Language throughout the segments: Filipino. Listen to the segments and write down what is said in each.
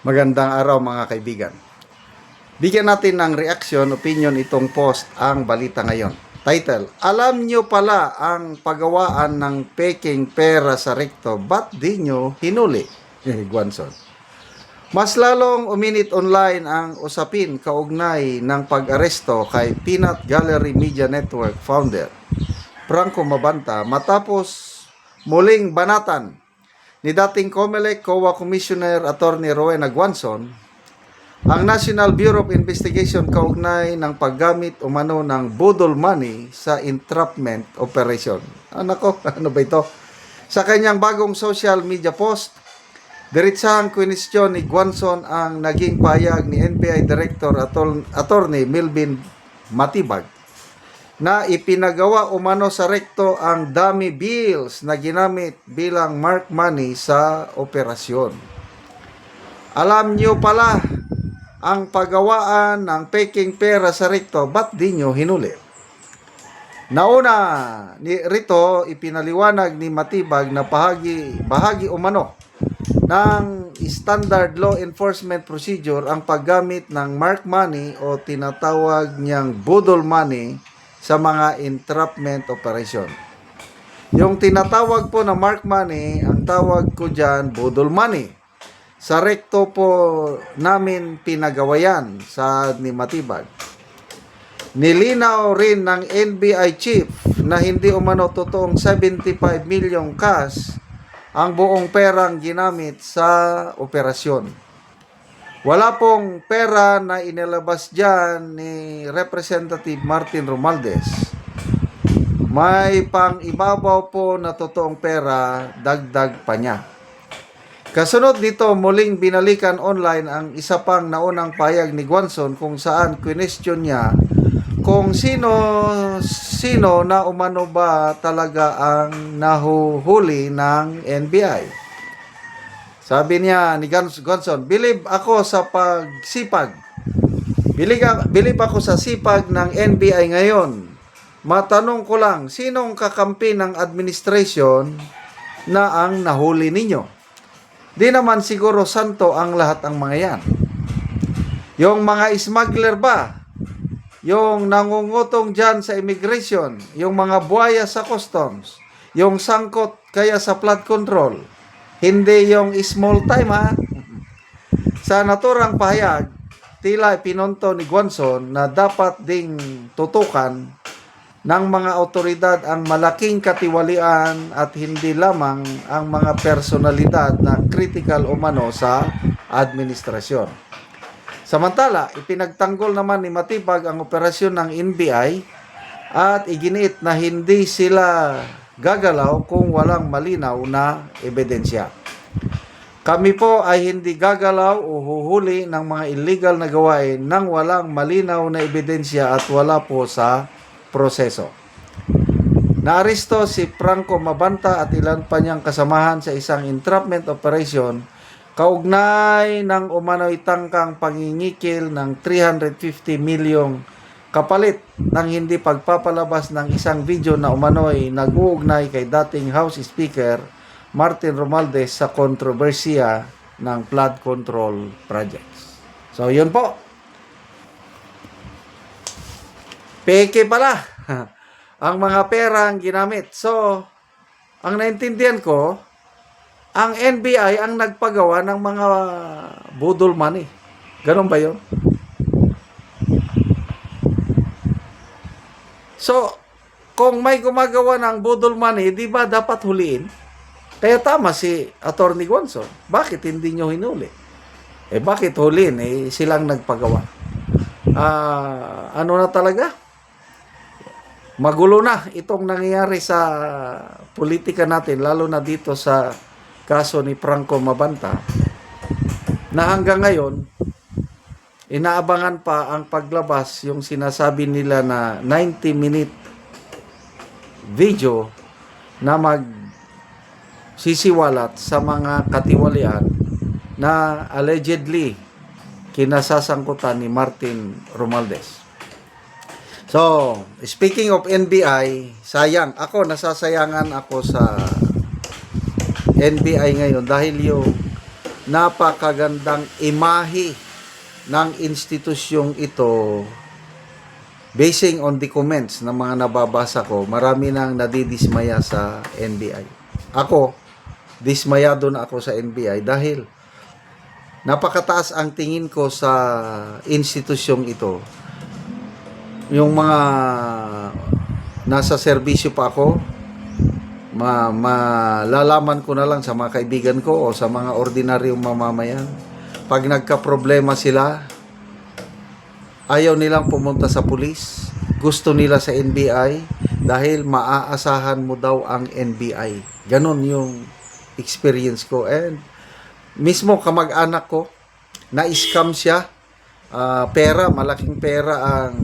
Magandang araw mga kaibigan. Bigyan natin ng reaction, opinion itong post ang balita ngayon. Title, alam nyo pala ang paggawaan ng peking pera sa rekto, ba't di nyo hinuli? Guanzon. Mas lalong uminit online ang usapin kaugnay ng pag-aresto kay Peanut Gallery Media Network founder Franco Mabanta matapos muling banatan ni dating COMELEC COA Commissioner Attorney Rowena Guanzon ang National Bureau of Investigation kaugnay ng paggamit umano ng budol money sa entrapment operation. Nako, ano ba ito? Sa kanyang bagong social media post, diretsahang kwenestyon ni Guanzon ang naging pahayag ni NBI Director Attorney Melvin Matibag na ipinagawa umano sa rekto ang dummy bills na ginamit bilang mark money sa operasyon. Alam nyo pala ang paggawaan ng peking pera sa rekto, ba't di nyo hinuli? Nauna rito ipinaliwanag ni Matibag na bahagi umano ng standard law enforcement procedure ang paggamit ng mark money o tinatawag niyang budol money sa mga entrapment operation. Yung tinatawag po na mark money, ang tawag ko dyan, budol money. Sa rekto po namin pinagawayan sa ni Matibag. Nilinaw rin ng NBI chief na hindi umano totoong 75 million cash ang buong perang ginamit sa operasyon. Wala pong pera na inilabas dyan ni Representative Martin Romualdez. May pang-ibabaw po na totoong pera, dagdag pa niya. Kasunod dito, muling binalikan online ang isa pang naunang pahayag ni Guanzon kung saan question niya kung sino na umano ba talaga ang nahuhuli ng NBI. Sabi niya ni Guanzon, believe ako sa pagsipag. Believe ako sa sipag ng NBI ngayon. Matanong ko lang, sinong kakampi ng administration na ang nahuli ninyo? Di naman siguro santo ang lahat ang mga yan. Yung mga smuggler ba? Yung nangungutong dyan sa immigration? Yung mga buhaya sa customs? Yung sangkot kaya sa flood control? Hindi yung small time ha. Sa naturang pahayag, tila pinunto ni Guanzon na dapat ding tutukan ng mga otoridad ang malaking katiwalian at hindi lamang ang mga personalidad na critical umano sa administrasyon. Samantala, ipinagtanggol naman ni Matibag ang operasyon ng NBI at iginiit na hindi sila gagalaw kung walang malinaw na ebidensya. Kami po ay hindi gagalaw o huhuli ng mga illegal na gawain nang walang malinaw na ebidensya at wala po sa proseso. Naaresto si Franco Mabanta at ilan pa niyang kasamahan sa isang entrapment operation kaugnay ng umano'y tangkang pangingikil ng 350 milyong kapalit ng hindi pagpapalabas ng isang video na umano'y nag-uugnay kay dating House Speaker Martin Romualdez sa kontrobersiya ng flood control projects. So, yun po. Peke pala ang mga perang ginamit. So, ang naintindihan ko, ang NBI ang nagpagawa ng mga budol money. Ganon ba yun? So, kung may gumagawa ng budol money, di ba dapat huliin? Kaya tama si Attorney Guanzon. Bakit hindi nyo hinuli? Bakit huliin? Silang nagpagawa. Ano na talaga? Magulo na itong nangyayari sa politika natin, lalo na dito sa kaso ni Franco Mabanta, na hanggang ngayon, inaabangan pa ang paglabas yung sinasabi nila na 90-minute video na magsisiwalat sa mga katiwalian na allegedly kinasasangkutan ni Martin Romualdez. So, speaking of NBI, sayang. Nasasayangan ako sa NBI ngayon dahil yung napakagandang imahe ng institusyong ito. Basing on the comments ng mga nababasa ko, marami nang nadidismaya sa NBI. Ako, dismayado na ako sa NBI dahil napakataas ang tingin ko sa institusyong ito. Yung mga nasa serbisyo pa ako, malalaman ko na lang sa mga kaibigan ko o sa mga ordinaryong mamamayan. Pag nagka-problema sila, ayaw nilang pumunta sa pulis. Gusto nila sa NBI dahil maaasahan mo daw ang NBI. Ganon yung experience ko. And mismo kamag-anak ko, na-scam siya. Pera, malaking pera ang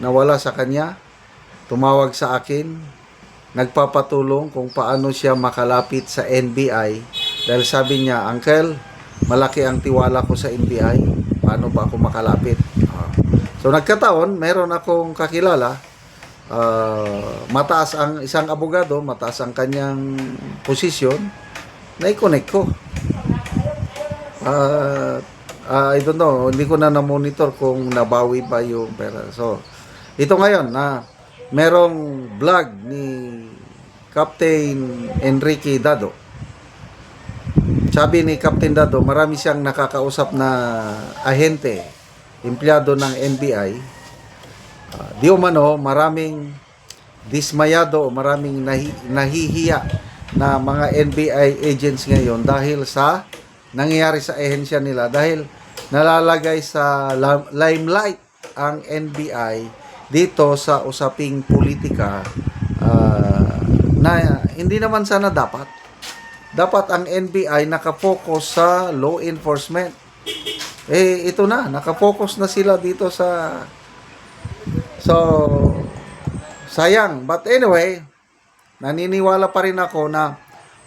nawala sa kanya. Tumawag sa akin. Nagpapatulong kung paano siya makalapit sa NBI. Dahil sabi niya, Uncle, malaki ang tiwala ko sa NBI. Paano ba ako makalapit? So nagkataon, meron akong kakilala, mataas ang isang abogado, mataas ang kanyang posisyon, na-connect ko. I don't know, hindi ko na na-monitor kung nabawi ba yung pera. So, ito ngayon, merong vlog ni Captain Enrique Dado. Sabi ni Captain Dado, marami siyang nakakausap na ahente, empleyado ng NBI. Di umano, maraming dismayado, maraming nahihiya na mga NBI agents ngayon dahil sa nangyayari sa ahensya nila. Dahil nalalagay sa limelight ang NBI dito sa usaping politika na hindi naman sana dapat. Dapat ang NBI nakafocus sa law enforcement. Ito na, nakafocus na sila dito sa... So, sayang. But anyway, naniniwala pa rin ako na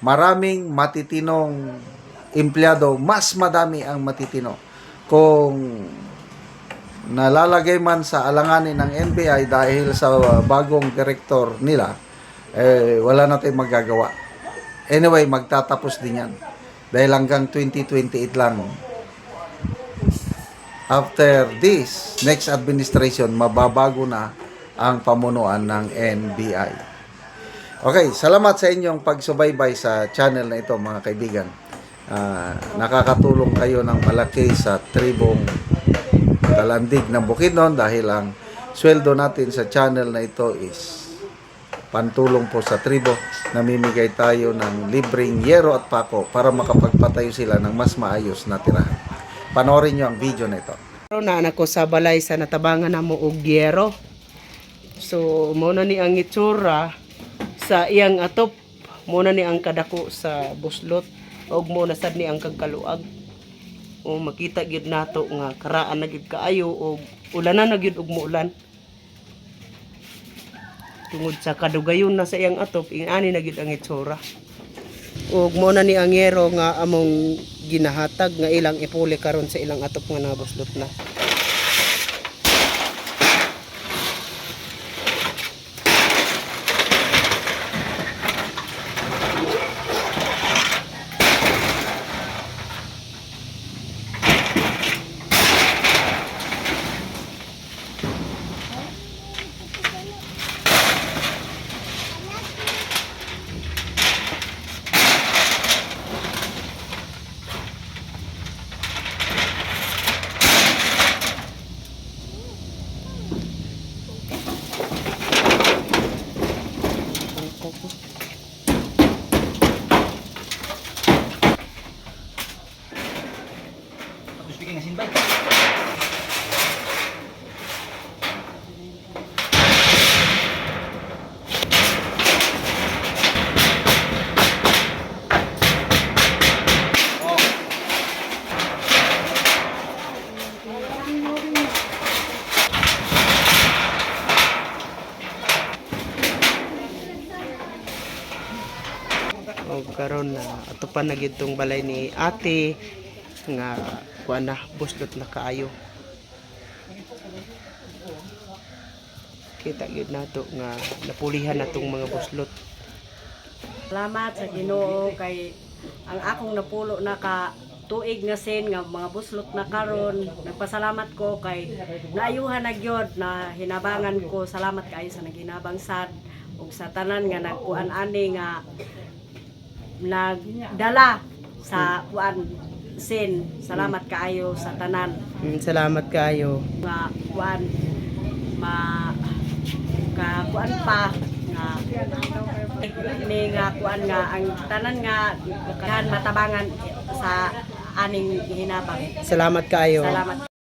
maraming matitinong empleyado, mas madami ang matitino. Kung nalalagay man sa alanganin ng NBI dahil sa bagong direktor nila, wala natin magagawa. Anyway, magtatapos din yan. Dahil hanggang 2028 lang. After this, next administration, mababago na ang pamunuan ng NBI. Okay, salamat sa inyong pagsubaybay sa channel na ito, mga kaibigan. Nakakatulong kayo ng malaki sa tribong Talandig ng Bukidnon dahil ang sweldo natin sa channel na ito is pantulong po sa tribo. Namimigay tayo ng libreng yero at pako para makapagpatayo sila ng mas maayos na tirahan. Panoorin nyo ang video na ito. Na anak ko sa balay sa natabangan na mo og yero. So muna ni ang itsura sa iyang atop, muna ni ang kadako sa buslot, og muna sad ni ang kagkaluag. O makita gyud nato nga karaan na gyud kaayo og ulanan na gyud og muulan. Tungod sa kadugayon na sa iyang atop, ingani na gyud ang itsura. Ug mo na ni ang yero nga among ginahatag nga ilang ipuli karon sa ilang atop nga nabuslot na. O karon na atupan na gyud tong balay ni ate nga kuan na buslot na kaayo. Kita gyud nato nga napulihan na tong mga buslot. Salamat sa Ginoo kay ang akong napulo na ka tuig nga sin nga mga buslot na karon. Nagpasalamat ko kay naayuhan na gyud na hinabangan ko. Salamat kaayo sa naghinabang sad ug sa tanan nga nagkuan ani nga nagdala sa kuan sin. Salamat kaayo sa tanan Salamat kayo. nga kuan kuan pa nga ni nga kuan nga ang tanan nga kan matabangan sa aning hinabang. Salamat kayo. Salamat.